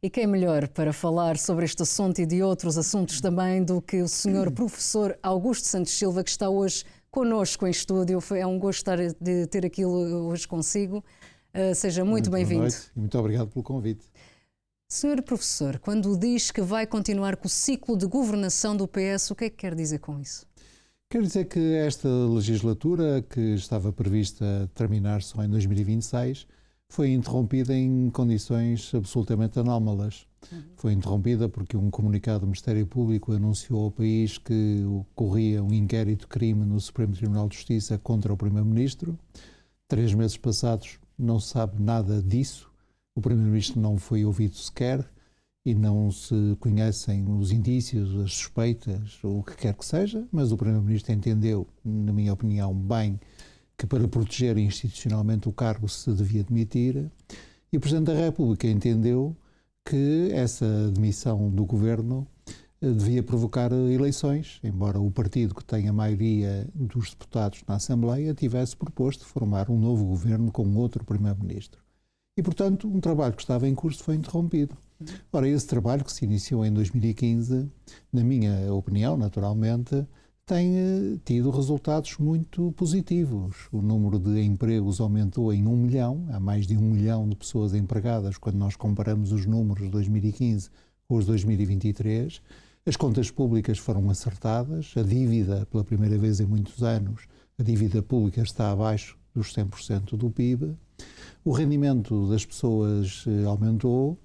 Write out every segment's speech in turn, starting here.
E quem melhor para falar sobre este assunto e de outros assuntos também do que o Sr. Professor Augusto Santos Silva, que está hoje connosco em estúdio. É um gosto de ter aqui hoje consigo. Seja muito bem-vindo. Muito obrigado pelo convite. Sr. Professor, quando diz que vai continuar com o ciclo de governação do PS, o que é que quer dizer com isso? Quer dizer que esta legislatura, que estava prevista terminar só em 2026, foi interrompida em condições absolutamente anómalas. Foi interrompida porque um comunicado do Ministério Público anunciou ao país que ocorria um inquérito-crime no Supremo Tribunal de Justiça contra o Primeiro-Ministro. 3 meses passados não se sabe nada disso. O Primeiro-Ministro não foi ouvido sequer e não se conhecem os indícios, as suspeitas, ou o que quer que seja, mas o Primeiro-Ministro entendeu, na minha opinião, bem que para proteger institucionalmente o cargo se devia demitir, e o Presidente da República entendeu que essa demissão do Governo devia provocar eleições, embora o partido que tem a maioria dos deputados na Assembleia tivesse proposto formar um novo Governo com outro Primeiro-Ministro. E, portanto, um trabalho que estava em curso foi interrompido. Ora, esse trabalho que se iniciou em 2015, na minha opinião, naturalmente, tem tido resultados muito positivos. O número de empregos aumentou em 1 milhão, há mais de 1 milhão de pessoas empregadas quando nós comparamos os números de 2015 com os de 2023. As contas públicas foram acertadas, a dívida, pela primeira vez em muitos anos, a dívida pública está abaixo dos 100% do PIB, o rendimento das pessoas aumentou,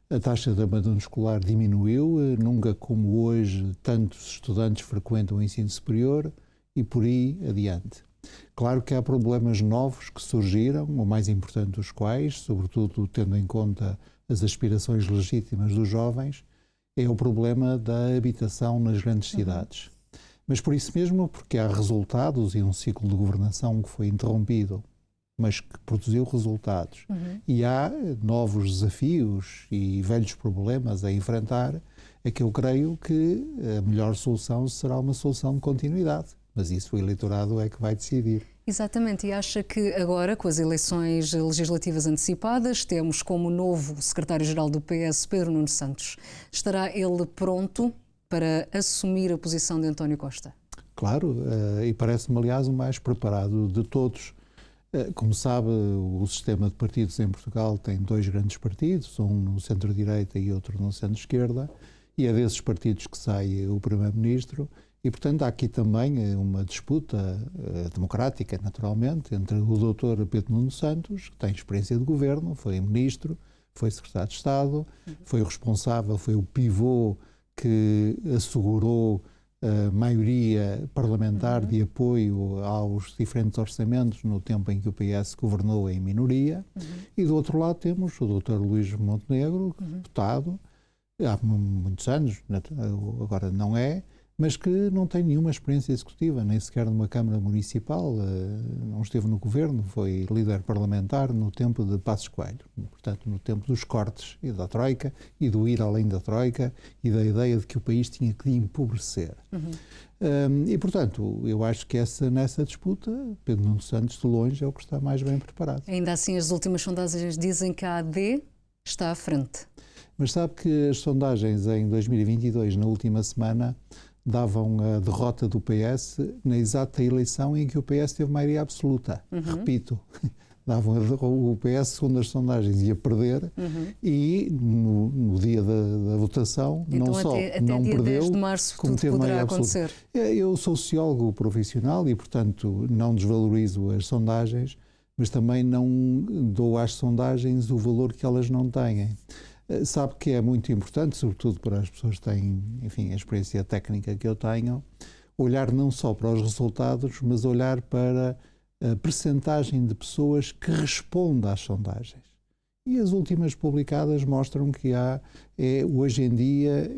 a taxa de abandono escolar diminuiu, nunca como hoje tantos estudantes frequentam o ensino superior e por aí adiante. Claro que há problemas novos que surgiram, o mais importante dos quais, sobretudo tendo em conta as aspirações legítimas dos jovens, é o problema da habitação nas grandes cidades. Mas por isso mesmo, porque há resultados e um ciclo de governação que foi interrompido, mas que produziu resultados, e há novos desafios e velhos problemas a enfrentar, é que eu creio que a melhor solução será uma solução de continuidade. Mas isso o eleitorado é que vai decidir. Exatamente, e acha que agora, com as eleições legislativas antecipadas, temos como novo secretário-geral do PS, Pedro Nuno Santos. Estará ele pronto para assumir a posição de António Costa? Claro, e parece-me, aliás, o mais preparado de todos. Como sabe, o sistema de partidos em Portugal tem 2 grandes partidos, um no centro-direita e outro no centro-esquerda, e é desses partidos que sai o Primeiro-Ministro, e portanto há aqui também uma disputa democrática, naturalmente, entre o Dr. Pedro Nuno Santos, que tem experiência de governo, foi Ministro, foi Secretário de Estado, foi o responsável, foi o pivô que assegurou a maioria parlamentar de apoio aos diferentes orçamentos no tempo em que o PS governou em minoria, e do outro lado temos o Dr. Luís Montenegro, deputado, há muitos anos, agora não é, mas que não tem nenhuma experiência executiva, nem sequer numa Câmara Municipal, não esteve no governo, foi líder parlamentar no tempo de Passos Coelho, portanto no tempo dos cortes e da Troika, e do ir além da Troika, e da ideia de que o país tinha que empobrecer. E portanto, eu acho que nessa disputa, Pedro Nuno Santos de longe é o que está mais bem preparado. Ainda assim, as últimas sondagens dizem que a AD está à frente. Mas sabe que as sondagens em 2022, na última semana, davam a derrota do PS na exata eleição em que o PS teve maioria absoluta. Repito, davam o PS, segundo as sondagens, ia perder, e no dia da votação então, não só não dia perdeu, 10 de março como tudo teve maioria acontecer. absoluta. Eu sou sociólogo profissional e, portanto, não desvalorizo as sondagens, mas também não dou às sondagens o valor que elas não têm. Sabe que é muito importante, sobretudo para as pessoas que têm, enfim, a experiência técnica que eu tenho, olhar não só para os resultados, mas olhar para a percentagem de pessoas que responde às sondagens. E as últimas publicadas mostram que há, hoje em dia,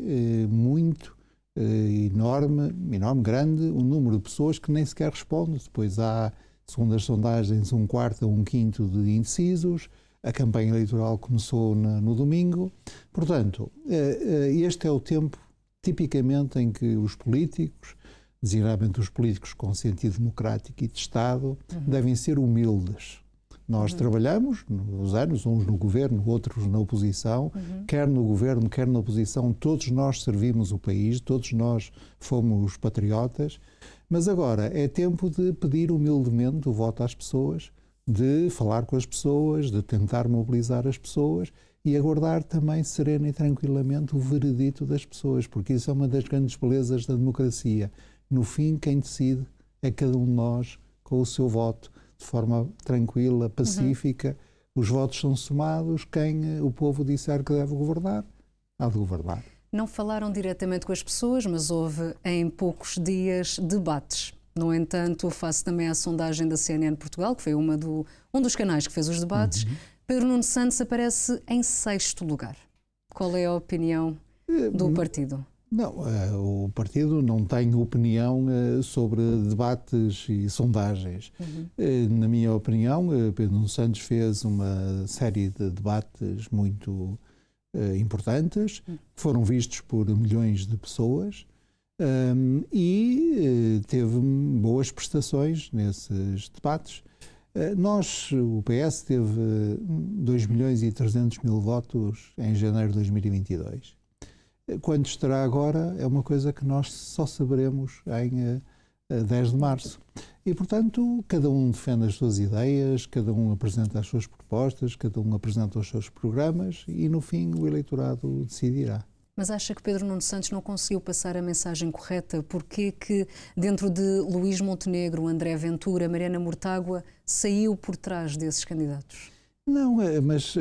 enorme, grande, o número de pessoas que nem sequer respondem. Depois há, segundo as sondagens, 1/4 a 1/5 de indecisos. A campanha eleitoral começou no domingo. Portanto, este é o tempo, tipicamente, em que os políticos, designadamente os políticos com sentido democrático e de Estado, devem ser humildes. Nós trabalhamos nos anos, uns no governo, outros na oposição, quer no governo, quer na oposição, todos nós servimos o país, todos nós fomos patriotas, mas agora é tempo de pedir humildemente o voto às pessoas, de falar com as pessoas, de tentar mobilizar as pessoas e aguardar também serena e tranquilamente o veredito das pessoas, porque isso é uma das grandes belezas da democracia. No fim, quem decide é cada um de nós com o seu voto, de forma tranquila, pacífica. Os votos são somados, quem o povo disser que deve governar, há de governar. Não falaram diretamente com as pessoas, mas houve em poucos dias debates. No entanto, face também à sondagem da CNN Portugal, que foi um dos canais que fez os debates, Pedro Nuno Santos aparece em 6º lugar. Qual é a opinião do partido? Não, o partido não tem opinião sobre debates e sondagens. Na minha opinião, Pedro Nuno Santos fez uma série de debates muito importantes, que foram vistos por milhões de pessoas e teve boas prestações nesses debates. Nós, o PS, teve 2.300.000 votos em janeiro de 2022. Quando estará agora é uma coisa que nós só saberemos em 10 de março. E, portanto, cada um defende as suas ideias, cada um apresenta as suas propostas, cada um apresenta os seus programas e, no fim, o eleitorado decidirá. Mas acha que Pedro Nuno Santos não conseguiu passar a mensagem correta? Porquê que dentro de Luís Montenegro, André Ventura, Mariana Mortágua, saiu por trás desses candidatos? Não, mas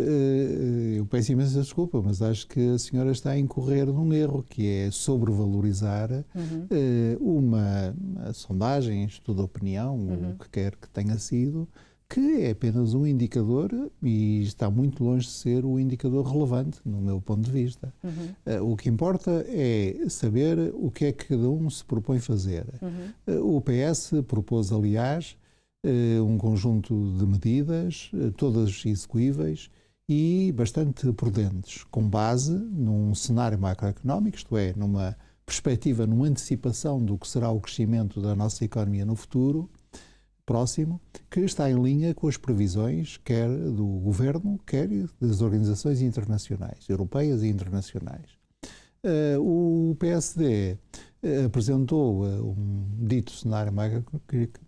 eu peço imensa desculpa, mas acho que a senhora está a incorrer num erro, que é sobrevalorizar uma sondagem, estudo de opinião, o que quer que tenha sido, que é apenas um indicador e está muito longe de ser o indicador relevante, no meu ponto de vista. O que importa é saber o que é que cada um se propõe fazer. O PS propôs, aliás, um conjunto de medidas, todas execuíveis e bastante prudentes, com base num cenário macroeconómico, isto é, numa perspectiva, numa antecipação do que será o crescimento da nossa economia no futuro próximo, que está em linha com as previsões quer do governo, quer das organizações internacionais, europeias e internacionais. O PSD apresentou um dito cenário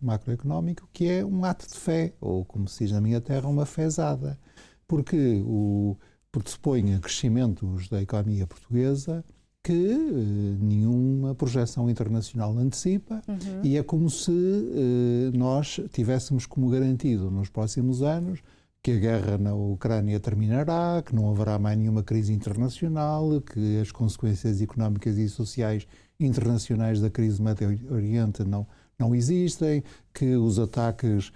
macroeconómico que é um ato de fé, ou como se diz na minha terra, uma fezada, porque pressupõe crescimentos da economia portuguesa que nenhuma projeção internacional antecipa e é como se nós tivéssemos como garantido nos próximos anos que a guerra na Ucrânia terminará, que não haverá mais nenhuma crise internacional, que as consequências económicas e sociais internacionais da crise do Médio Oriente não existem, que os ataques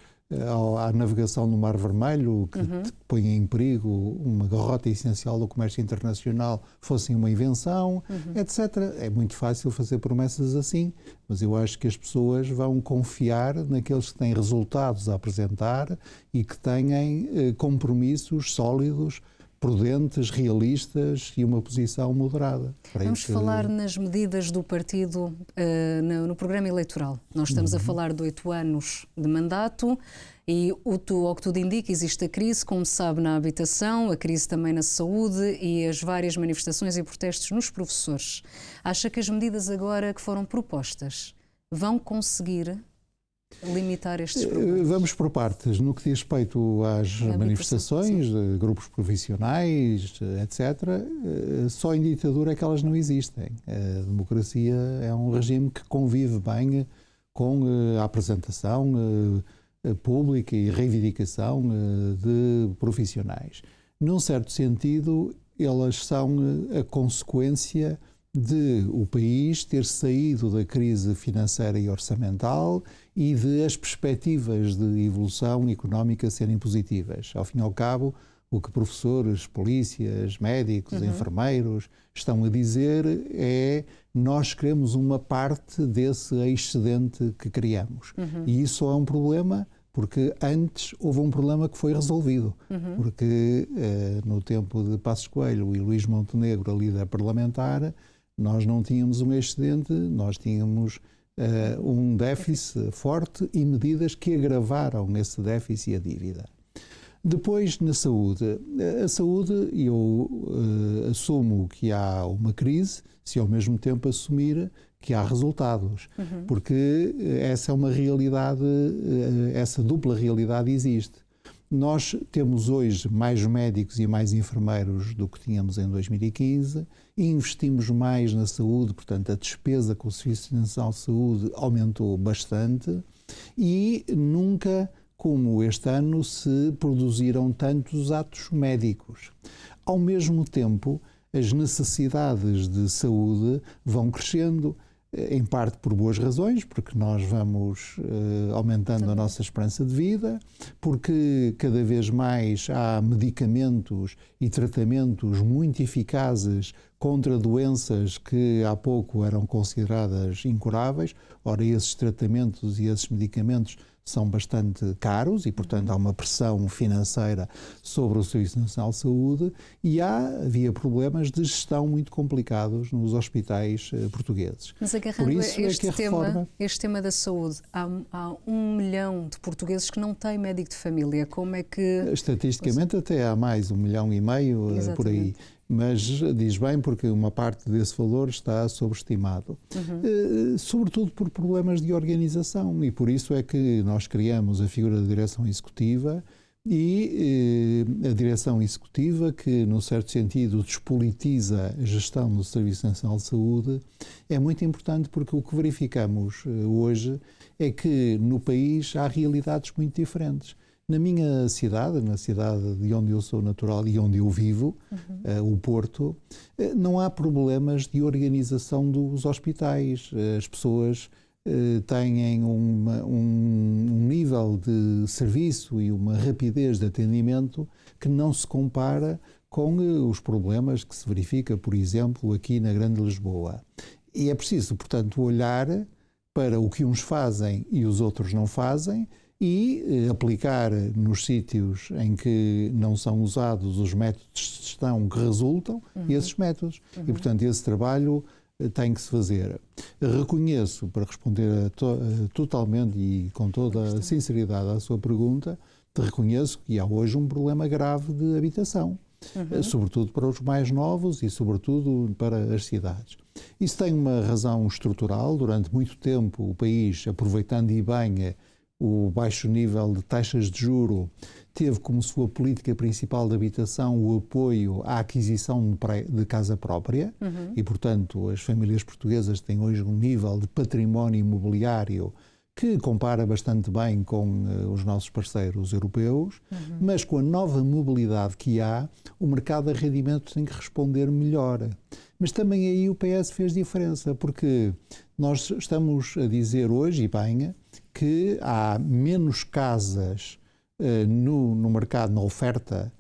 à navegação no Mar Vermelho, que põem em perigo uma garrota essencial do comércio internacional, fossem uma invenção, etc. É muito fácil fazer promessas assim, mas eu acho que as pessoas vão confiar naqueles que têm resultados a apresentar e que têm compromissos sólidos, prudentes, realistas e uma posição moderada. Vamos falar nas medidas do partido no programa eleitoral. Nós estamos a falar de 8 anos de mandato e ao que tudo indica existe a crise, como se sabe, na habitação, a crise também na saúde e as várias manifestações e protestos nos professores. Acha que as medidas agora que foram propostas vão conseguir limitar estes problemas? Vamos por partes. No que diz respeito às manifestações, de grupos profissionais, etc., só em ditadura é que elas não existem. A democracia é um regime que convive bem com a apresentação pública e reivindicação de profissionais. Num certo sentido, elas são a consequência de o país ter saído da crise financeira e orçamental e de as perspectivas de evolução económica serem positivas. Ao fim e ao cabo, o que professores, polícias, médicos, enfermeiros estão a dizer é: nós queremos uma parte desse excedente que criamos. E isso é um problema porque antes houve um problema que foi resolvido. Porque no tempo de Passos Coelho e Luís Montenegro, a líder parlamentar, nós não tínhamos um excedente, nós tínhamos um déficit forte e medidas que agravaram esse déficit e a dívida. Depois, na saúde. A saúde, eu assumo que há uma crise, se ao mesmo tempo assumir que há resultados, porque essa é uma realidade, essa dupla realidade existe. Nós temos hoje mais médicos e mais enfermeiros do que tínhamos em 2015, investimos mais na saúde, portanto a despesa com o Serviço Nacional de Saúde aumentou bastante e nunca, como este ano, se produziram tantos atos médicos. Ao mesmo tempo, as necessidades de saúde vão crescendo, em parte por boas razões, porque nós vamos aumentando a nossa esperança de vida, porque cada vez mais há medicamentos e tratamentos muito eficazes contra doenças que há pouco eram consideradas incuráveis. Ora, esses tratamentos e esses medicamentos são bastante caros e, portanto, há uma pressão financeira sobre o Serviço Nacional de Saúde e havia problemas de gestão muito complicados nos hospitais portugueses. Mas agarrando este tema da saúde, há 1 milhão de portugueses que não têm médico de família. Como é que... Estatisticamente até há mais 1,5 milhão por aí. Mas diz bem porque uma parte desse valor está sobreestimado, sobretudo por problemas de organização, e por isso é que nós criamos a figura da direção executiva e a direção executiva, que num certo sentido despolitiza a gestão do Serviço Nacional de Saúde, é muito importante porque o que verificamos hoje é que no país há realidades muito diferentes. Na minha cidade, na cidade de onde eu sou natural e onde eu vivo, o Porto, não há problemas de organização dos hospitais. As pessoas têm um nível de serviço e uma rapidez de atendimento que não se compara com os problemas que se verifica, por exemplo, aqui na Grande Lisboa. E é preciso, portanto, olhar para o que uns fazem e os outros não fazem, e aplicar nos sítios em que não são usados os métodos de gestão que resultam esses métodos. E, portanto, esse trabalho tem que se fazer. Reconheço, para responder totalmente e com toda a sinceridade à sua pergunta, reconheço que há hoje um problema grave de habitação, sobretudo para os mais novos e sobretudo para as cidades. Isso tem uma razão estrutural. Durante muito tempo o país, aproveitando e bem o baixo nível de taxas de juro, teve como sua política principal de habitação o apoio à aquisição de casa própria e, portanto, as famílias portuguesas têm hoje um nível de património imobiliário que compara bastante bem com os nossos parceiros europeus, mas com a nova mobilidade que há, o mercado de arrendamento tem que responder melhor. Mas também aí o PS fez diferença, porque nós estamos a dizer hoje, e bem, que há menos casas no mercado, na oferta,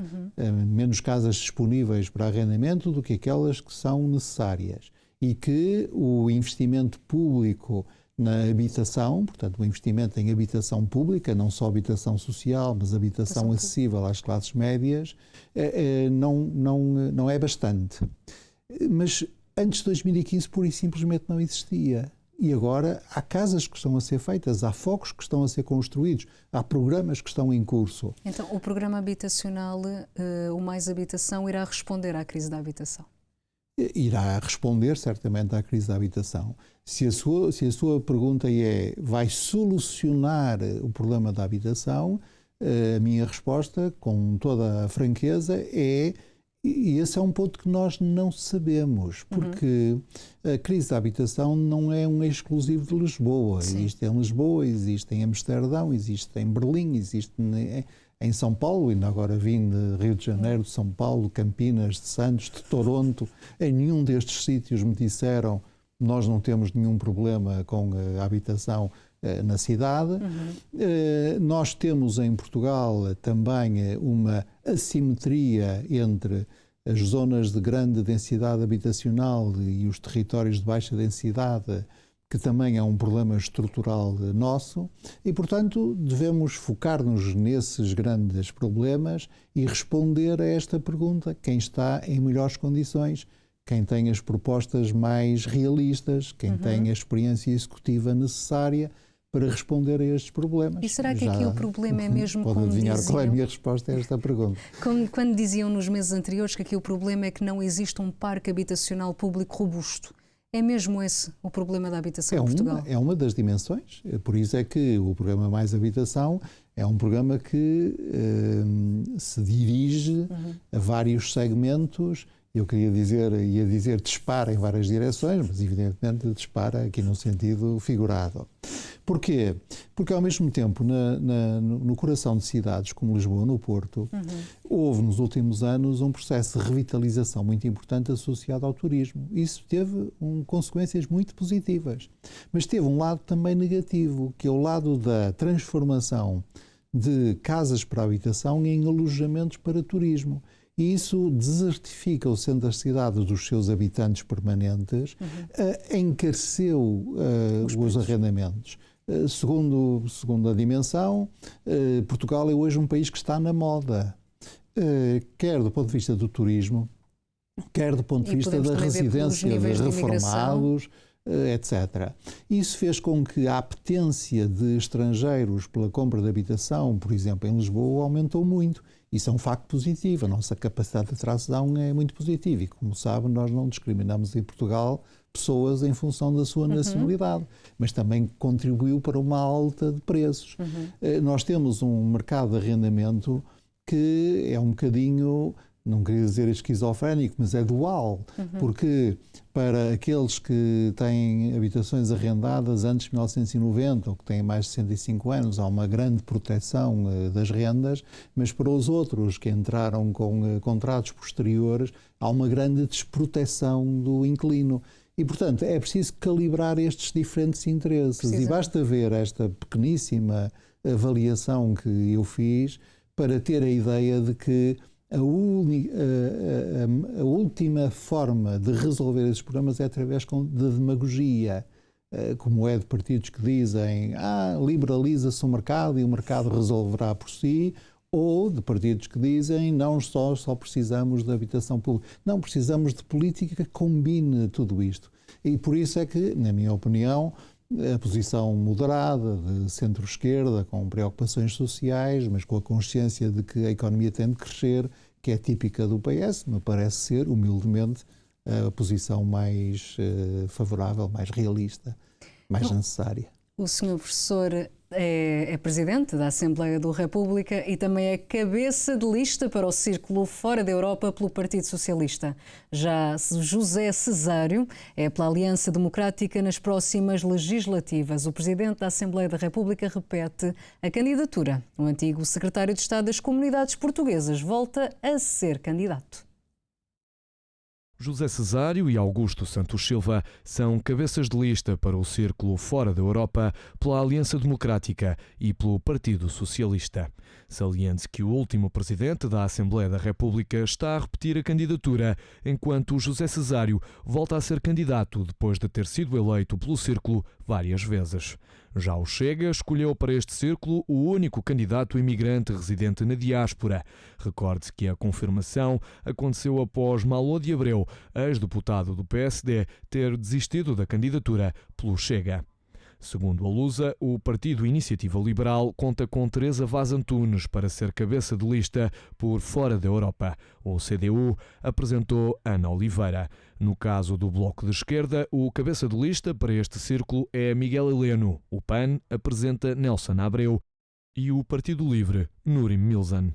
menos casas disponíveis para arrendamento do que aquelas que são necessárias. E que o investimento público na habitação, portanto o investimento em habitação pública, não só habitação social, mas habitação acessível às classes médias, não é bastante. Mas antes de 2015 pura e simplesmente não existia. E agora há casas que estão a ser feitas, há focos que estão a ser construídos, há programas que estão em curso. Então o programa habitacional, o Mais Habitação, irá responder à crise da habitação? Irá responder certamente à crise da habitação. Se a sua pergunta vai solucionar o problema da habitação, a minha resposta, com toda a franqueza, e esse é um ponto que nós não sabemos, porque a crise da habitação não é um exclusivo de Lisboa. Sim. Existe em Lisboa, existe em Amsterdão, existe em Berlim, existe em São Paulo, ainda agora vim de Rio de Janeiro, de São Paulo, Campinas, de Santos, de Toronto. Em nenhum destes sítios me disseram nós não temos nenhum problema com a habitação na cidade. Nós temos em Portugal também uma assimetria entre as zonas de grande densidade habitacional e os territórios de baixa densidade, que também é um problema estrutural nosso, e, portanto, devemos focar-nos nesses grandes problemas e responder a esta pergunta: quem está em melhores condições, quem tem as propostas mais realistas, quem tem a experiência executiva necessária para responder a estes problemas. E será que aqui o problema é mesmo, pode como adivinhar diziam, qual é a minha resposta a esta pergunta? quando diziam nos meses anteriores que aqui o problema é que não existe um parque habitacional público robusto? É mesmo esse o problema da habitação em Portugal? É uma das dimensões. Por isso é que o programa Mais Habitação é um programa que se dirige a vários segmentos. Eu ia dizer dispara em várias direções, mas evidentemente dispara aqui no sentido figurado. Porquê? Porque ao mesmo tempo, no coração de cidades como Lisboa, no Porto, houve nos últimos anos um processo de revitalização muito importante associado ao turismo. Isso teve consequências muito positivas, mas teve um lado também negativo, que é o lado da transformação de casas para habitação em alojamentos para turismo. E isso desertifica o centro das cidades dos seus habitantes permanentes, encareceu os arrendamentos. Segundo a dimensão, Portugal é hoje um país que está na moda, quer do ponto de vista do turismo, quer do ponto de vista da residência de reformados, etc. Isso fez com que a apetência de estrangeiros pela compra de habitação, por exemplo, em Lisboa, aumentou muito. Isso é um facto positivo, a nossa capacidade de atração é muito positiva e, como sabe, nós não discriminamos em Portugal pessoas em função da sua nacionalidade, mas também contribuiu para uma alta de preços. Nós temos um mercado de arrendamento que é um bocadinho, não queria dizer esquizofrénico, mas é dual, porque para aqueles que têm habitações arrendadas antes de 1990 ou que têm mais de 65 anos, há uma grande proteção das rendas, mas para os outros que entraram com contratos posteriores, há uma grande desproteção do inquilino. E, portanto, é preciso calibrar estes diferentes interesses. E basta ver esta pequeníssima avaliação que eu fiz para ter a ideia de que a última forma de resolver esses problemas é através de demagogia, como é de partidos que dizem liberaliza-se o mercado e o mercado resolverá por si, ou de partidos que dizem não só precisamos de habitação pública. Não, precisamos de política que combine tudo isto. E por isso é que, na minha opinião, a posição moderada de centro-esquerda, com preocupações sociais, mas com a consciência de que a economia tem de crescer, que é típica do PS, me parece ser, humildemente, a posição mais favorável, mais realista, mais necessária. O senhor professor é presidente da Assembleia da República e também é cabeça de lista para o Círculo Fora da Europa pelo Partido Socialista. Já José Cesário é pela Aliança Democrática nas próximas legislativas. O presidente da Assembleia da República repete a candidatura. O antigo secretário de Estado das Comunidades Portuguesas volta a ser candidato. José Cesário e Augusto Santos Silva são cabeças de lista para o Círculo Fora da Europa pela Aliança Democrática e pelo Partido Socialista. Saliente-se que o último presidente da Assembleia da República está a repetir a candidatura, enquanto José Cesário volta a ser candidato depois de ter sido eleito pelo Círculo várias vezes. Já o Chega escolheu para este círculo o único candidato imigrante residente na diáspora. Recorde-se que a confirmação aconteceu após Malô de Abreu, ex-deputado do PSD, ter desistido da candidatura pelo Chega. Segundo a Lusa, o Partido Iniciativa Liberal conta com Teresa Vaz Antunes para ser cabeça de lista por Fora da Europa. O CDU apresentou Ana Oliveira. No caso do Bloco de Esquerda, o cabeça de lista para este círculo é Miguel Heleno. O PAN apresenta Nelson Abreu e o Partido Livre, Nurim Milzan.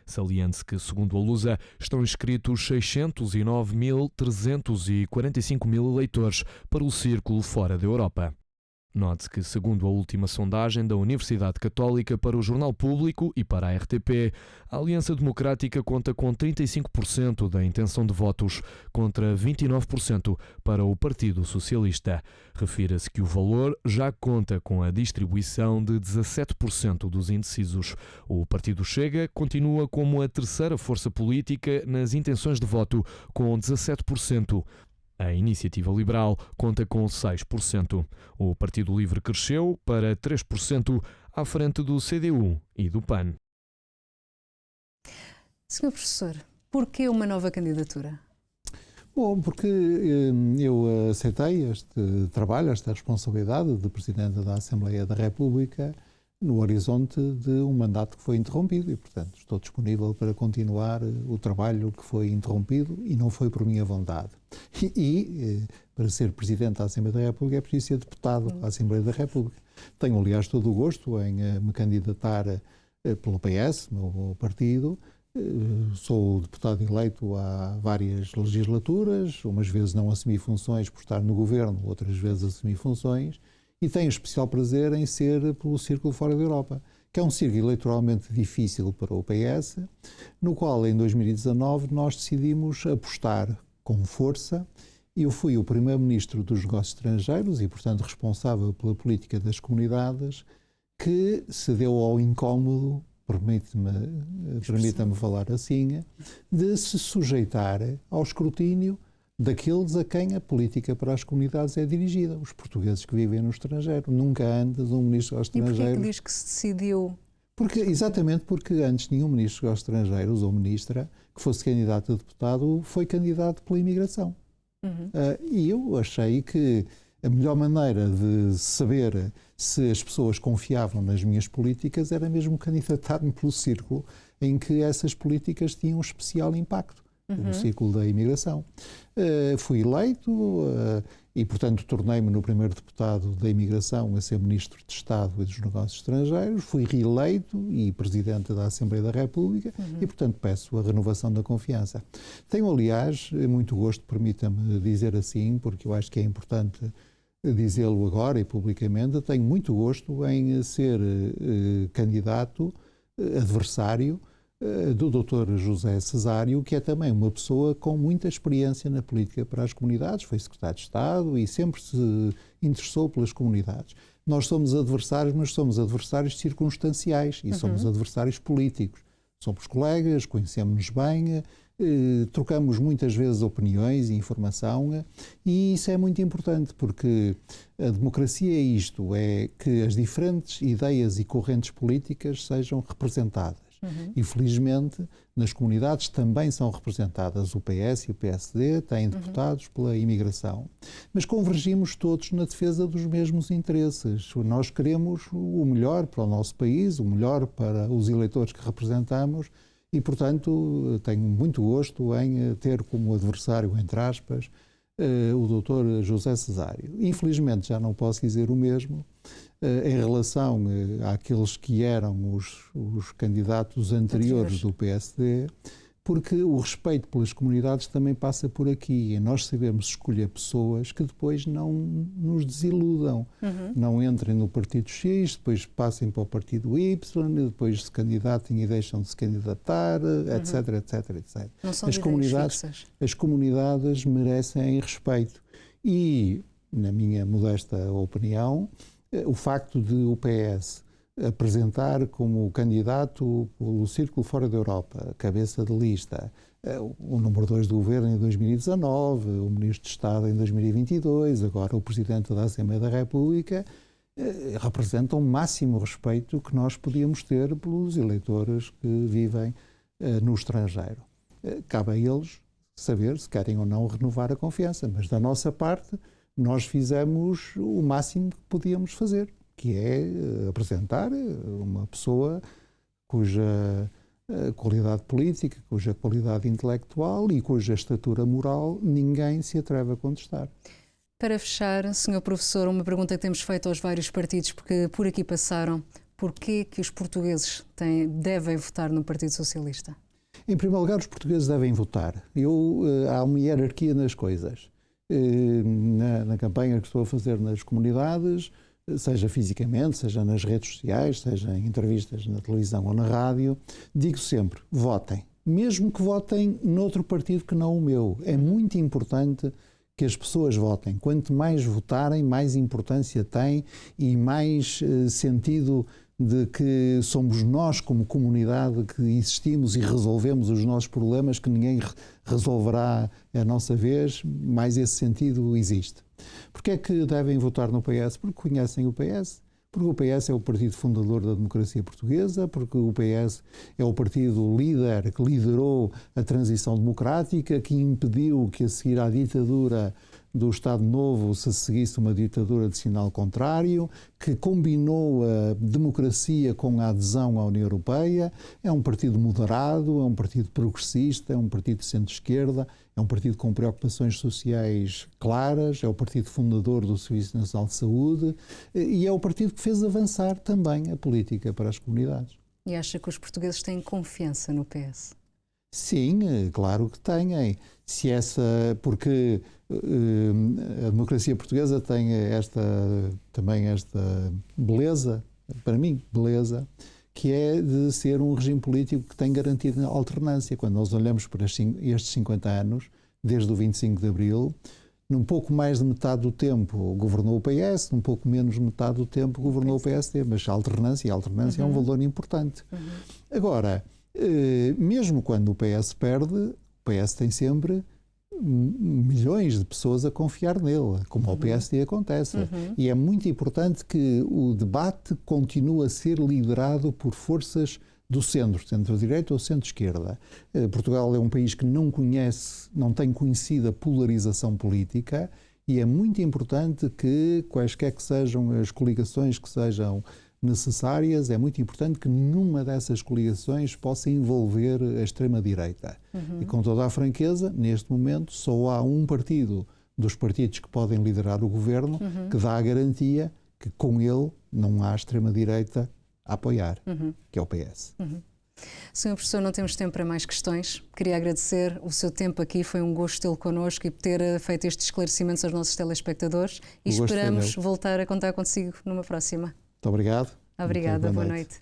Saliente-se que, segundo a Lusa, estão inscritos 609.345 eleitores para o Círculo Fora da Europa. Note-se que, segundo a última sondagem da Universidade Católica para o Jornal Público e para a RTP, a Aliança Democrática conta com 35% da intenção de votos, contra 29% para o Partido Socialista. Refira-se que o valor já conta com a distribuição de 17% dos indecisos. O Partido Chega continua como a terceira força política nas intenções de voto, com 17%. A Iniciativa Liberal conta com 6%. O Partido Livre cresceu para 3% à frente do CDU e do PAN. Senhor professor, por que uma nova candidatura? Bom, porque eu aceitei este trabalho, esta responsabilidade de Presidente da Assembleia da República no horizonte de um mandato que foi interrompido e, portanto, estou disponível para continuar o trabalho que foi interrompido e não foi por minha vontade. Para ser Presidente da Assembleia da República é preciso ser deputado da Assembleia da República. Tenho, aliás, todo o gosto em me candidatar pelo PS, meu partido. Sou deputado eleito há várias legislaturas, umas vezes não assumi funções por estar no governo, outras vezes assumi funções, e tenho especial prazer em ser pelo Círculo Fora da Europa, que é um círculo eleitoralmente difícil para o PS, no qual em 2019 nós decidimos apostar com força. Eu fui o primeiro-ministro dos Negócios Estrangeiros e, portanto, responsável pela política das comunidades, que se deu ao incómodo, permita-me falar assim, de se sujeitar ao escrutínio daqueles a quem a política para as comunidades é dirigida, os portugueses que vivem no estrangeiro. Nunca antes um ministro dos estrangeiros... E porquê que diz que se decidiu? Exatamente porque antes nenhum ministro dos estrangeiros ou ministra que fosse candidato a deputado foi candidato pela imigração. E eu achei que a melhor maneira de saber se as pessoas confiavam nas minhas políticas era mesmo candidatar-me pelo círculo em que essas políticas tinham um especial impacto, no círculo da imigração. Fui eleito e, portanto, tornei-me no primeiro deputado da imigração a ser Ministro de Estado e dos Negócios Estrangeiros. Fui reeleito e Presidente da Assembleia da República e, portanto, peço a renovação da confiança. Tenho, aliás, muito gosto, permita-me dizer assim, porque eu acho que é importante dizê-lo agora e publicamente, tenho muito gosto em ser candidato, adversário do Dr. José Cesário, que é também uma pessoa com muita experiência na política para as comunidades, foi secretário de Estado e sempre se interessou pelas comunidades. Nós somos adversários, mas somos adversários circunstanciais e somos adversários políticos. Somos colegas, conhecemos-nos bem, trocamos muitas vezes opiniões e informação e isso é muito importante porque a democracia é isto, é que as diferentes ideias e correntes políticas sejam representadas. E felizmente nas comunidades também são representadas o PS e o PSD, têm deputados pela imigração. Mas convergimos todos na defesa dos mesmos interesses. Nós queremos o melhor para o nosso país, o melhor para os eleitores que representamos e, portanto, tenho muito gosto em ter como adversário, entre aspas, o Dr. José Cesário. Infelizmente já não posso dizer o mesmo em relação àqueles que eram os candidatos anteriores do PSD, porque o respeito pelas comunidades também passa por aqui. E nós sabemos escolher pessoas que depois não nos desiludam. Não entrem no partido X, depois passem para o partido Y, depois se candidatem e deixam de se candidatar, etc, etc, etc. Não são ideias fixas. As comunidades merecem respeito. E, na minha modesta opinião, o facto de o PS apresentar como candidato pelo Círculo Fora da Europa, cabeça de lista, o número 2 do governo em 2019, o Ministro de Estado em 2022, agora o Presidente da Assembleia da República, representam o máximo respeito que nós podíamos ter pelos eleitores que vivem no estrangeiro. Cabe a eles saber se querem ou não renovar a confiança, mas da nossa parte nós fizemos o máximo que podíamos fazer, que é apresentar uma pessoa cuja qualidade política, cuja qualidade intelectual e cuja estatura moral ninguém se atreve a contestar. Para fechar, Sr. Professor, uma pergunta que temos feito aos vários partidos, porque por aqui passaram, porquê que os portugueses devem votar no Partido Socialista? Em primeiro lugar, os portugueses devem votar. Há uma hierarquia nas coisas. Na campanha que estou a fazer nas comunidades, seja fisicamente, seja nas redes sociais, seja em entrevistas na televisão ou na rádio, digo sempre, votem. Mesmo que votem noutro partido que não o meu. É muito importante que as pessoas votem. Quanto mais votarem, mais importância tem e mais sentido de que somos nós como comunidade que existimos e resolvemos os nossos problemas, que ninguém resolverá a nossa vez, mais esse sentido existe. Porquê é que devem votar no PS? Porque conhecem o PS, Porque o PS é o partido fundador da democracia portuguesa, porque o PS é o partido líder que liderou a transição democrática, que impediu que a seguir à ditadura do Estado Novo se seguisse uma ditadura de sinal contrário, que combinou a democracia com a adesão à União Europeia. É um partido moderado, é um partido progressista, é um partido de centro-esquerda, é um partido com preocupações sociais claras, é o partido fundador do Serviço Nacional de Saúde e é o partido que fez avançar também a política para as comunidades. E acha que os portugueses têm confiança no PS? Sim, claro que têm. Porque a democracia portuguesa tem também esta beleza, para mim, beleza, que é de ser um regime político que tem garantido alternância. Quando nós olhamos para estes 50 anos, desde o 25 de Abril, num pouco mais de metade do tempo governou o PS, num pouco menos de metade do tempo governou o PSD, mas a alternância é um valor importante. Agora, mesmo quando o PS perde, o PS tem sempre milhões de pessoas a confiar nele, como ao PSD acontece. E é muito importante que o debate continue a ser liderado por forças do centro-direita ou centro-esquerda. Portugal é um país que não tem conhecido a polarização política e é muito importante que, quaisquer que sejam as coligações que sejam necessárias, é muito importante que numa dessas coligações possa envolver a extrema-direita. E com toda a franqueza, neste momento, só há um partido dos partidos que podem liderar o governo que dá a garantia que com ele não há extrema-direita a apoiar, que é o PS. Sr. Professor, não temos tempo para mais questões. Queria agradecer o seu tempo aqui, foi um gosto tê-lo connosco e ter feito estes esclarecimentos aos nossos telespectadores e esperamos voltar a contar consigo numa próxima. Muito obrigado. Obrigada, boa noite.